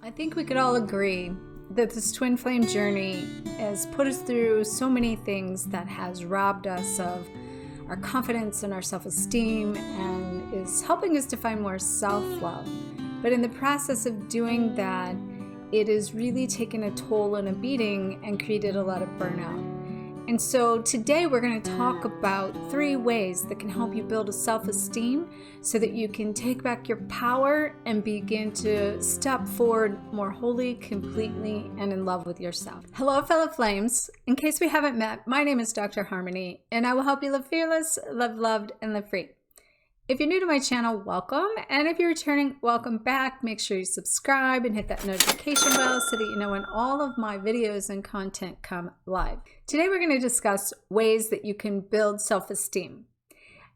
I think we could all agree that this twin flame journey has put us through so many things that has robbed us of our confidence and our self-esteem and is helping us to find more self-love. But in the process of doing that, it has really taken a toll and a beating and created a lot of burnout. And so today we're going to talk about 3 ways that can help you build a self-esteem so that you can take back your power and begin to step forward more wholly, completely, and in love with yourself. Hello, fellow flames. In case we haven't met, my name is Dr. Harmony, and I will help you live fearless, live loved, and live free. If you're new to my channel, welcome. And if you're returning, welcome back. Make sure you subscribe and hit that notification bell so that you know when all of my videos and content come live. Today, we're going to discuss ways that you can build self-esteem.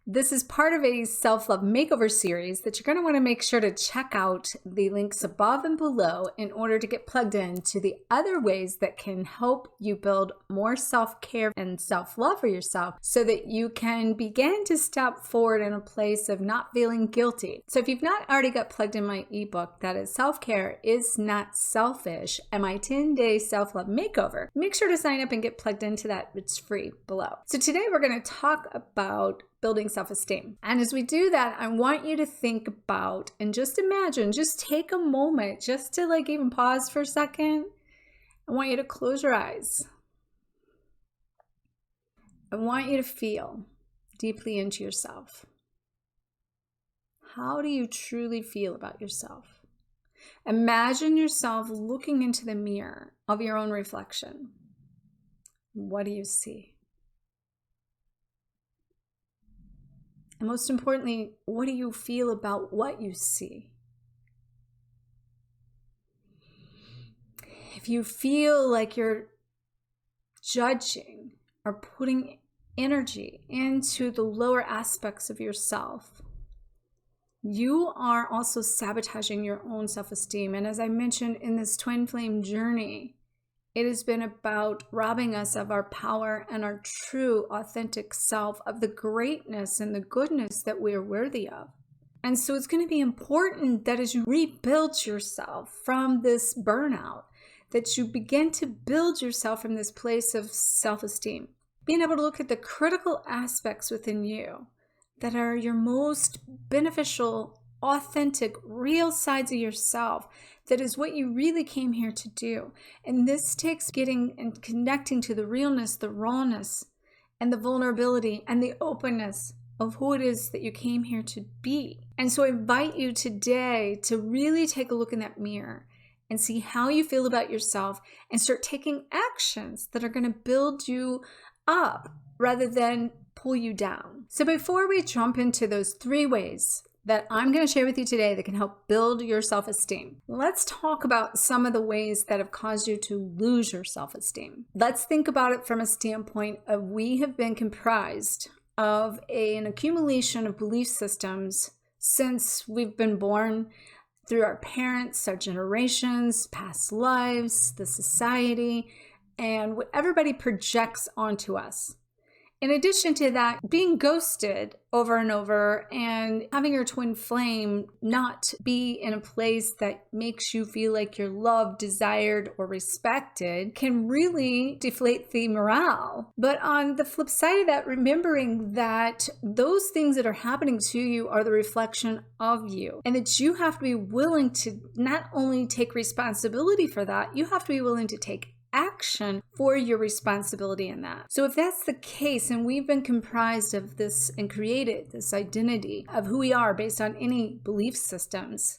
This is part of a Self-Love Makeover Series that you're going to want to make sure to check out the links above and below in order to get plugged into the other ways that can help you build more self-care and self-love for yourself so that you can begin to step forward in a place of not feeling guilty. So if you've not already got plugged in my ebook, that is Self-Care is Not Selfish, and my 10-day Self-Love Makeover, make sure to sign up and get plugged into that. It's free below. So today we're going to talk about building self-esteem. And as we do that, I want you to think about and just imagine, just take a moment just to even pause for a second. I want you to close your eyes. I want you to feel deeply into yourself. How do you truly feel about yourself? Imagine yourself looking into the mirror of your own reflection. What do you see? And most importantly, what do you feel about what you see? If you feel like you're judging or putting energy into the lower aspects of yourself, you are also sabotaging your own self-esteem. And as I mentioned in this twin flame journey, it has been about robbing us of our power and our true, authentic self, of the greatness and the goodness that we are worthy of. And so it's going to be important that as you rebuild yourself from this burnout, that you begin to build yourself from this place of self-esteem. Being able to look at the critical aspects within you that are your most beneficial, authentic, real sides of yourself. That is what you really came here to do. And this takes getting and connecting to the realness, the rawness, and the vulnerability and the openness of who it is that you came here to be. And so I invite you today to really take a look in that mirror and see how you feel about yourself and start taking actions that are going to build you up rather than pull you down. So before we jump into those 3 ways that I'm going to share with you today that can help build your self-esteem, let's talk about some of the ways that have caused you to lose your self-esteem. Let's think about it from a standpoint of we have been comprised of an accumulation of belief systems since we've been born, through our parents, our generations, past lives, the society, and what everybody projects onto us. In addition to that, being ghosted over and over and having your twin flame not be in a place that makes you feel like you're loved, desired, or respected can really deflate the morale. But on the flip side of that, remembering that those things that are happening to you are the reflection of you, and that you have to be willing to not only take responsibility for that, you have to be willing to take action for your responsibility in that. So if that's the case, and we've been comprised of this and created this identity of who we are based on any belief systems,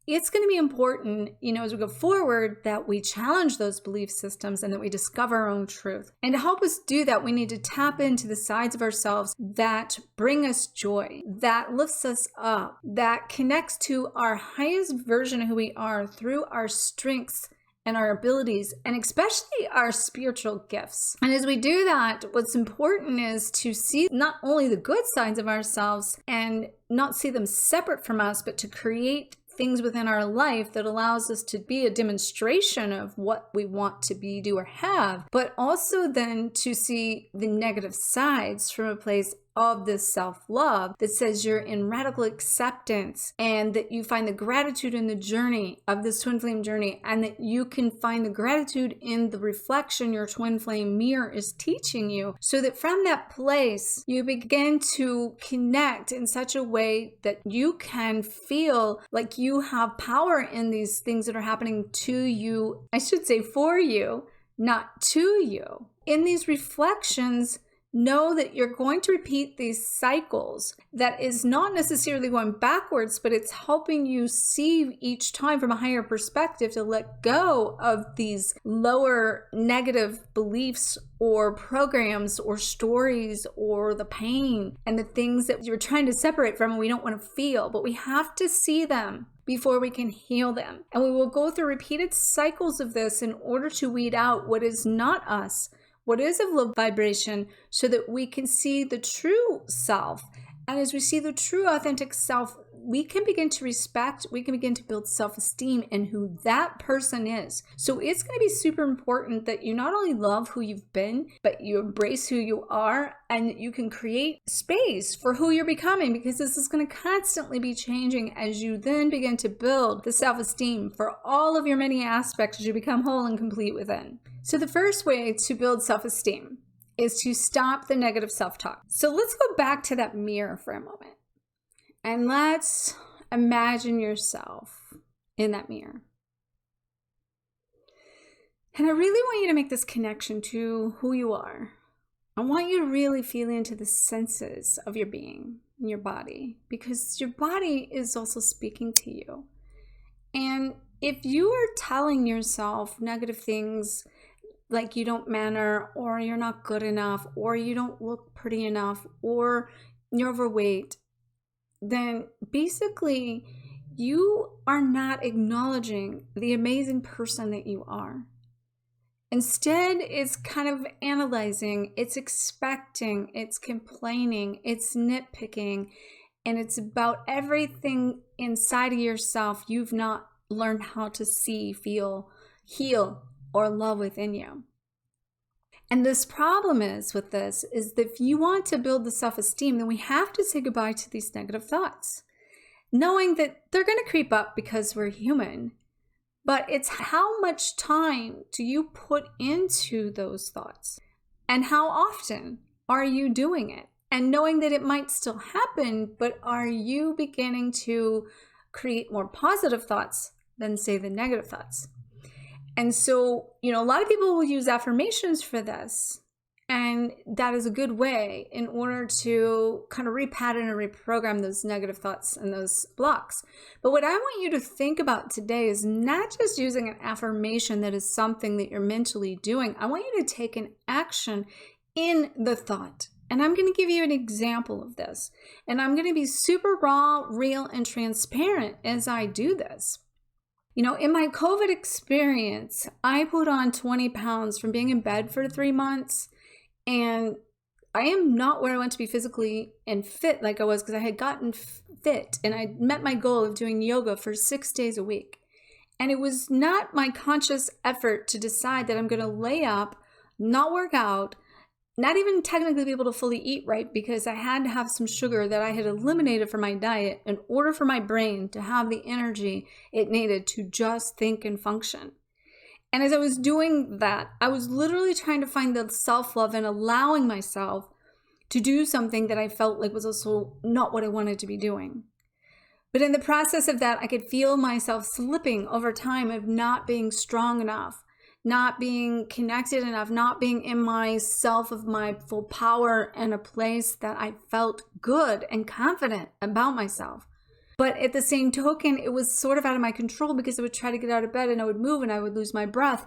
it's going to be important, as we go forward, that we challenge those belief systems and that we discover our own truth. And to help us do that, we need to tap into the sides of ourselves that bring us joy, that lifts us up, that connects to our highest version of who we are through our strengths and our abilities, and especially our spiritual gifts. And as we do that, what's important is to see not only the good sides of ourselves and not see them separate from us, but to create things within our life that allows us to be a demonstration of what we want to be, do, or have, but also then to see the negative sides from a place of this self-love that says you're in radical acceptance and that you find the gratitude in the journey of this twin flame journey, and that you can find the gratitude in the reflection your twin flame mirror is teaching you, so that from that place you begin to connect in such a way that you can feel like you have power in these things that are happening to you. I should say for you, not to you. In these reflections, know that you're going to repeat these cycles that is not necessarily going backwards, but it's helping you see each time from a higher perspective to let go of these lower negative beliefs or programs or stories or the pain and the things that you're trying to separate from and we don't want to feel, but we have to see them before we can heal them. And we will go through repeated cycles of this in order to weed out what is not us, what is of low vibration, so that we can see the true self. And as we see the true authentic self, we can begin to respect, we can begin to build self-esteem in who that person is. So it's going to be super important that you not only love who you've been, but you embrace who you are, and you can create space for who you're becoming, because this is going to constantly be changing as you then begin to build the self-esteem for all of your many aspects as you become whole and complete within. So the first way to build self-esteem is to stop the negative self-talk. So let's go back to that mirror for a moment. And let's imagine yourself in that mirror. And I really want you to make this connection to who you are. I want you to really feel into the senses of your being, your body, because your body is also speaking to you. And if you are telling yourself negative things like you don't matter, or you're not good enough, or you don't look pretty enough, or you're overweight, then basically you are not acknowledging the amazing person that you are. Instead, it's kind of analyzing, it's expecting, it's complaining, it's nitpicking, and it's about everything inside of yourself you've not learned how to see, feel, heal, or love within you. And this problem is with this is that if you want to build the self-esteem, then we have to say goodbye to these negative thoughts, knowing that they're going to creep up because we're human. But it's how much time do you put into those thoughts, and how often are you doing it? And knowing that it might still happen, but are you beginning to create more positive thoughts than, say, the negative thoughts? And so, a lot of people will use affirmations for this. And that is a good way in order to kind of repattern and reprogram those negative thoughts and those blocks. But what I want you to think about today is not just using an affirmation that is something that you're mentally doing. I want you to take an action in the thought. And I'm going to give you an example of this. And I'm going to be super raw, real, and transparent as I do this. In my COVID experience, I put on 20 pounds from being in bed for 3 months. And I am not where I want to be physically and fit like I was, because I had gotten fit and I met my goal of doing yoga for 6 days a week. And it was not my conscious effort to decide that I'm going to lay up, not work out, not even technically be able to fully eat right, because I had to have some sugar that I had eliminated from my diet in order for my brain to have the energy it needed to just think and function. And as I was doing that, I was literally trying to find the self-love and allowing myself to do something that I felt like was also not what I wanted to be doing. But in the process of that, I could feel myself slipping over time of not being strong enough, not being connected enough, not being in myself of my full power and a place that I felt good and confident about myself. But at the same token, it was sort of out of my control, because I would try to get out of bed and I would move and I would lose my breath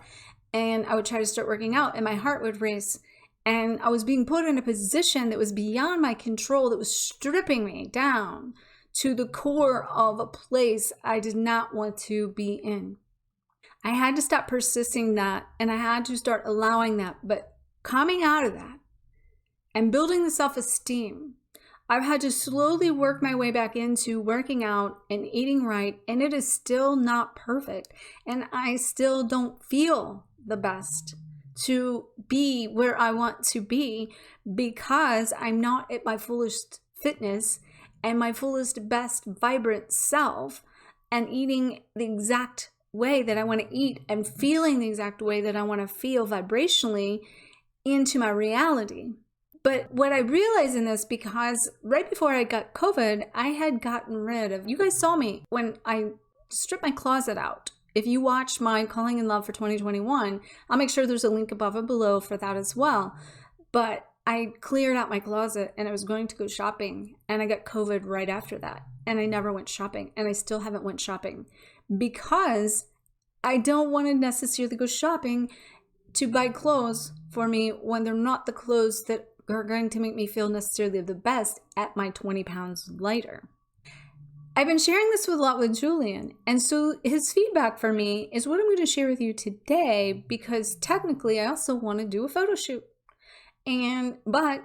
and I would try to start working out and my heart would race. And I was being put in a position that was beyond my control, that was stripping me down to the core of a place I did not want to be in. I had to stop persisting that, and I had to start allowing that. But coming out of that and building the self-esteem, I've had to slowly work my way back into working out and eating right, and it is still not perfect. And I still don't feel the best to be where I want to be because I'm not at my fullest fitness and my fullest, best, vibrant self and eating the exact way that I want to eat and feeling the exact way that I want to feel vibrationally into my reality. But what I realized in this, because right before I got COVID, I had gotten rid of, you guys saw me when I stripped my closet out. If you watch my Calling in Love for 2021, I'll make sure there's a link above and below for that as well. But I cleared out my closet and I was going to go shopping and I got COVID right after that. And I never went shopping and I still haven't went shopping because I don't want to necessarily go shopping to buy clothes for me when they're not the clothes that are going to make me feel necessarily the best at my 20 pounds lighter. I've been sharing this a lot with Julian, and so his feedback for me is what I'm going to share with you today, because technically I also want to do a photo shoot. But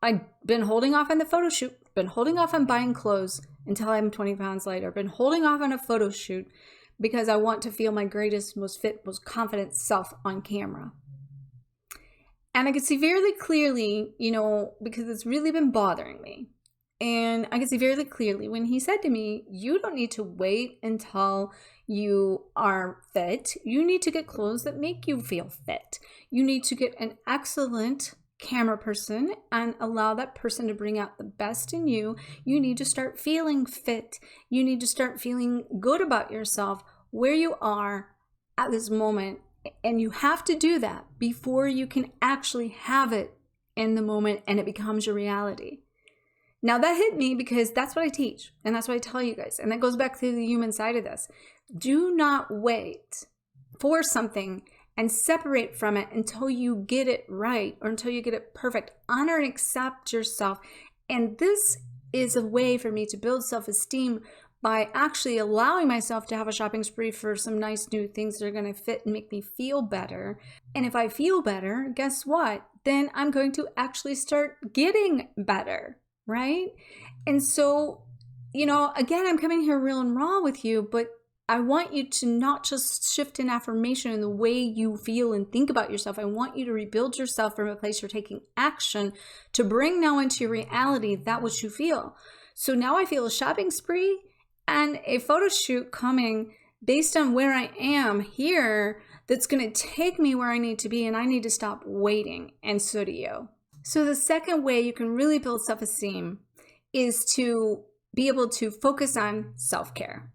I've been holding off on the photo shoot, been holding off on buying clothes until I'm 20 pounds lighter, been holding off on a photo shoot because I want to feel my greatest, most fit, most confident self on camera. And I could see very clearly, because it's really been bothering me. And I could see very clearly when he said to me, you don't need to wait until you are fit. You need to get clothes that make you feel fit. You need to get an excellent camera person and allow that person to bring out the best in you. You need to start feeling fit. You need to start feeling good about yourself, where you are at this moment. And you have to do that before you can actually have it in the moment and it becomes your reality. Now that hit me because that's what I teach and that's what I tell you guys. And that goes back to the human side of this. Do not wait for something and separate from it until you get it right or until you get it perfect. Honor and accept yourself. And this is a way for me to build self-esteem by actually allowing myself to have a shopping spree for some nice new things that are going to fit and make me feel better. And if I feel better, guess what? Then I'm going to actually start getting better. Right? And so, again, I'm coming here real and raw with you, but I want you to not just shift in affirmation in the way you feel and think about yourself. I want you to rebuild yourself from a place you're taking action to bring now into your reality that which you feel. So now I feel a shopping spree and a photo shoot coming based on where I am here that's going to take me where I need to be, and I need to stop waiting, and so do you. So the second way you can really build self-esteem is to be able to focus on self-care.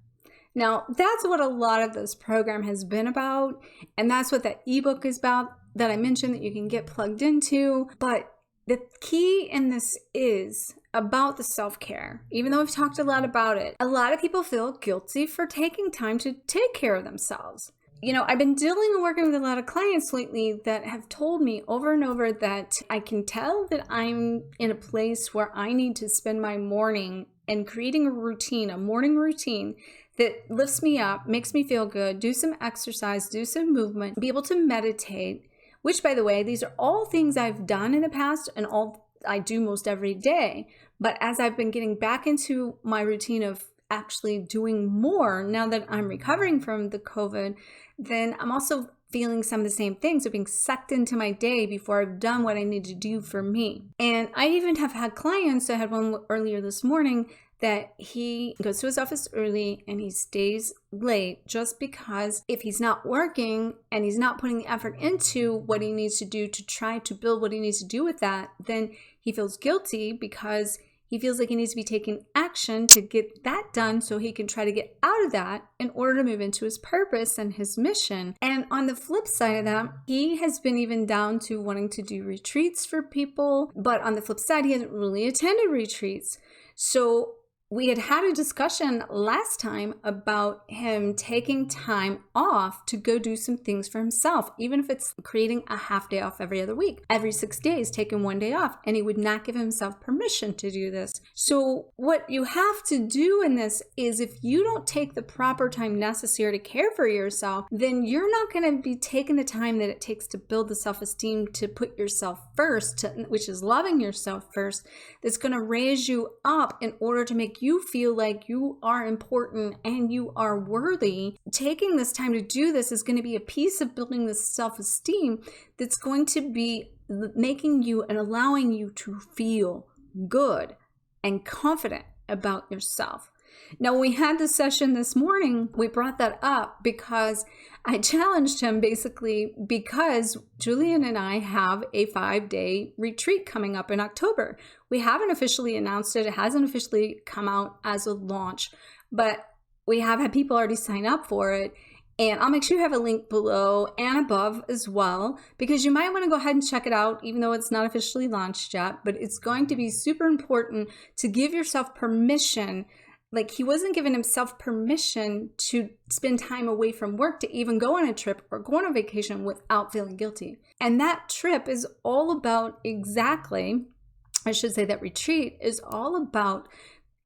Now, that's what a lot of this program has been about, and that's what that ebook is about that I mentioned that you can get plugged into. But the key in this is about the self-care. Even though we've talked a lot about it, a lot of people feel guilty for taking time to take care of themselves. I've been dealing and working with a lot of clients lately that have told me over and over that I can tell that I'm in a place where I need to spend my morning and creating a morning routine that lifts me up, makes me feel good, do some exercise, do some movement, be able to meditate, which, by the way, these are all things I've done in the past and all I do most every day. But as I've been getting back into my routine of actually doing more now that I'm recovering from the COVID, then I'm also feeling some of the same things of being sucked into my day before I've done what I need to do for me. And I even have had clients, I had one earlier this morning, that he goes to his office early and he stays late just because if he's not working and he's not putting the effort into what he needs to do to try to build what he needs to do with that, then he feels guilty because he feels like he needs to be taking action to get that done so he can try to get out of that in order to move into his purpose and his mission. And on the flip side of that, he has been even down to wanting to do retreats for people. But on the flip side, he hasn't really attended retreats. So we had a discussion last time about him taking time off to go do some things for himself, even if it's creating a half day off every other week, every 6 days, taking 1 day off, and he would not give himself permission to do this. So what you have to do in this is if you don't take the proper time necessary to care for yourself, then you're not going to be taking the time that it takes to build the self-esteem to put yourself first, which is loving yourself first, that's going to raise you up in order to make make you feel like you are important and you are worthy, taking this time to do this is going to be a piece of building this self-esteem that's going to be making you and allowing you to feel good and confident about yourself. Now, when we had this session this morning, we brought that up because I challenged him basically because Julian and I have a 5-day retreat coming up in October. We haven't officially announced it. It hasn't officially come out as a launch, but we have had people already sign up for it. And I'll make sure you have a link below and above as well, because you might want to go ahead and check it out, even though it's not officially launched yet. But it's going to be super important to give yourself permission. Like, he wasn't giving himself permission to spend time away from work to even go on a trip or go on a vacation without feeling guilty. And that trip is all about that retreat is all about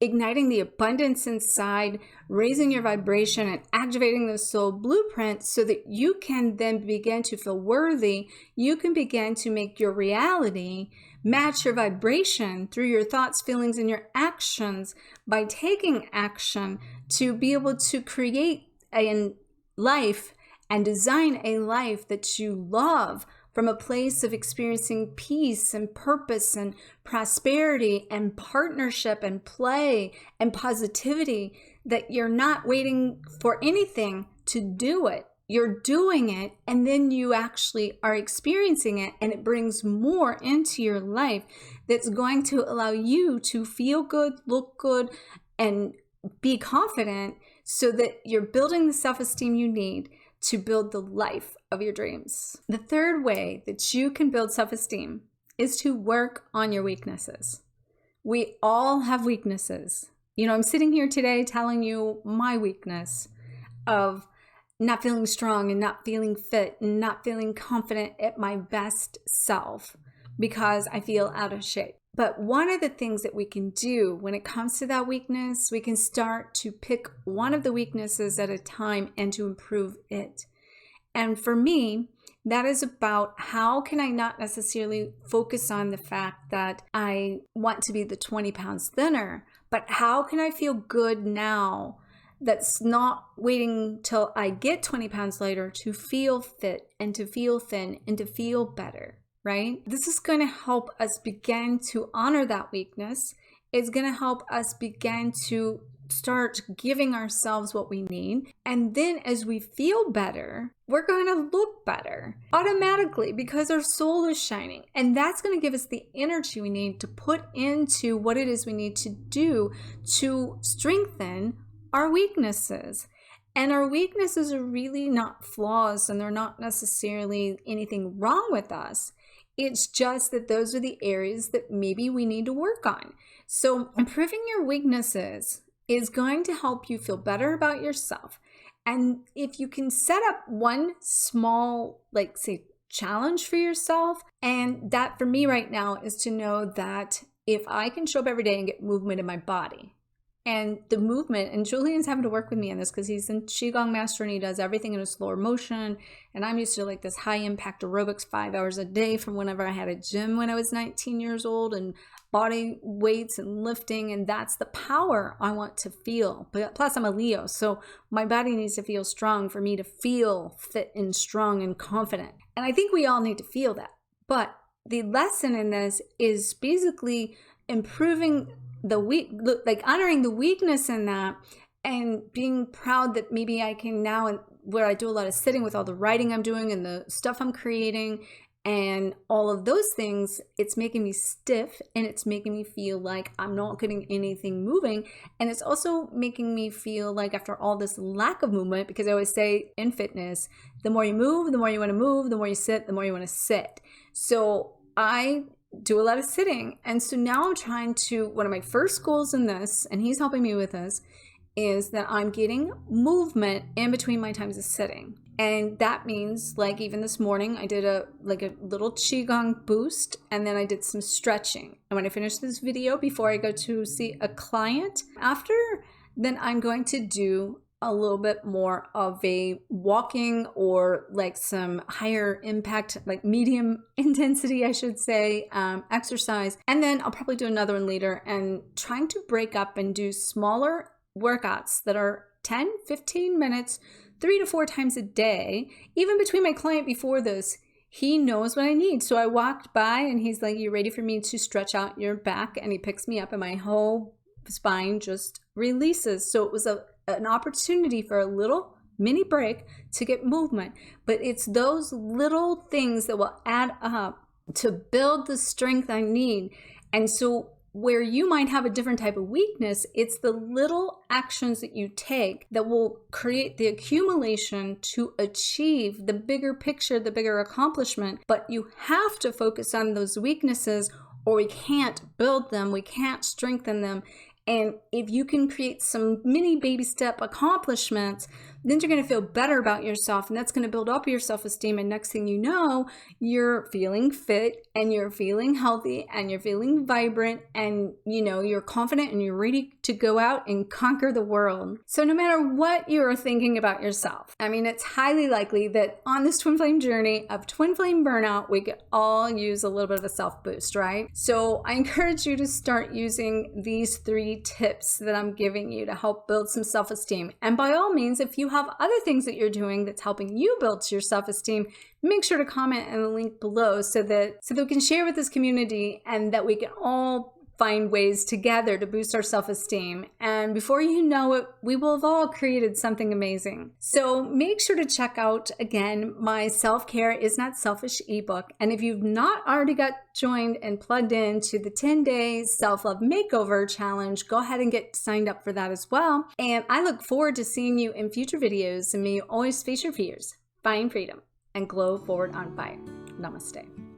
igniting the abundance inside, raising your vibration, and activating the soul blueprint so that you can then begin to feel worthy. You can begin to make your reality match your vibration through your thoughts, feelings, and your actions by taking action to be able to create a life and design a life that you love from a place of experiencing peace and purpose and prosperity and partnership and play and positivity, that you're not waiting for anything to do it. You're doing it, and then you actually are experiencing it, and it brings more into your life that's going to allow you to feel good, look good, and be confident so that you're building the self-esteem you need to build the life of your dreams. The third way that you can build self-esteem is to work on your weaknesses. We all have weaknesses. You know, I'm sitting here today telling you my weakness of not feeling strong and not feeling fit and not feeling confident at my best self because I feel out of shape. But one of the things that we can do when it comes to that weakness, we can start to pick one of the weaknesses at a time and to improve it. And for me, that is about how can I not necessarily focus on the fact that I want to be the 20 pounds thinner, but how can I feel good now? That's not waiting till I get 20 pounds lighter to feel fit and to feel thin and to feel better, right? This is going to help us begin to honor that weakness. It's going to help us begin to start giving ourselves what we need. And then as we feel better, we're going to look better automatically because our soul is shining. And that's going to give us the energy we need to put into what it is we need to do to strengthen our weaknesses. And our weaknesses are really not flaws, and they're not necessarily anything wrong with us. It's just that those are the areas that maybe we need to work on. So improving your weaknesses is going to help you feel better about yourself. And if you can set up one small, challenge for yourself, and that for me right now is to know that if I can show up every day and get movement in my body, and the movement, and Julian's having to work with me on this because he's a Qigong master and he does everything in a slower motion. And I'm used to this high impact aerobics 5 hours a day from whenever I had a gym when I was 19 years old, and body weights and lifting. And that's the power I want to feel. But plus I'm a Leo, so my body needs to feel strong for me to feel fit and strong and confident. And I think we all need to feel that. But the lesson in this is basically improving honoring the weakness in that, and being proud that maybe I can now, and where I do a lot of sitting with all the writing I'm doing and the stuff I'm creating and all of those things, it's making me stiff and it's making me feel like I'm not getting anything moving. And it's also making me feel like after all this lack of movement, because I always say in fitness, the more you move, the more you want to move, the more you sit, the more you want to sit. So I do a lot of sitting. And so now I'm trying to, one of my first goals in this, and he's helping me with this, is that I'm getting movement in between my times of sitting. And that means, even this morning, I did a little Qigong boost, and then I did some stretching. And when I finish this video, before I go to see a client, then I'm going to do a little bit more of a walking or like some higher impact, like medium intensity, I should say, exercise. And then I'll probably do another one later, and trying to break up and do smaller workouts that are 10, 15 minutes, 3 to 4 times a day. Even between my client before this, he knows what I need. So I walked by and he's like, "You ready for me to stretch out your back?" And he picks me up and my whole spine just releases. So it was an opportunity for a little mini break to get movement. But it's those little things that will add up to build the strength I need. And so where you might have a different type of weakness, it's the little actions that you take that will create the accumulation to achieve the bigger picture, the bigger accomplishment. But you have to focus on those weaknesses, or we can't build them, we can't strengthen them. And if you can create some mini baby step accomplishments, then you're going to feel better about yourself, and that's going to build up your self-esteem. And next thing you know, you're feeling fit and you're feeling healthy and you're feeling vibrant, and you're confident and you're ready to go out and conquer the world. So no matter what you're thinking about yourself, I mean, it's highly likely that on this twin flame journey of twin flame burnout, we could all use a little bit of a self boost, right? So I encourage you to start using these 3 tips that I'm giving you to help build some self-esteem. And by all means, if you have other things that you're doing that's helping you build your self-esteem, make sure to comment in the link below so that we can share with this community, and that we can all find ways together to boost our self-esteem. And before you know it, we will have all created something amazing. So make sure to check out, again, my Self-Care Is Not Selfish ebook. And if you've not already got joined and plugged into the 10-day Self-Love Makeover Challenge, go ahead and get signed up for that as well. And I look forward to seeing you in future videos, and may you always face your fears, find freedom, and glow forward on fire. Namaste.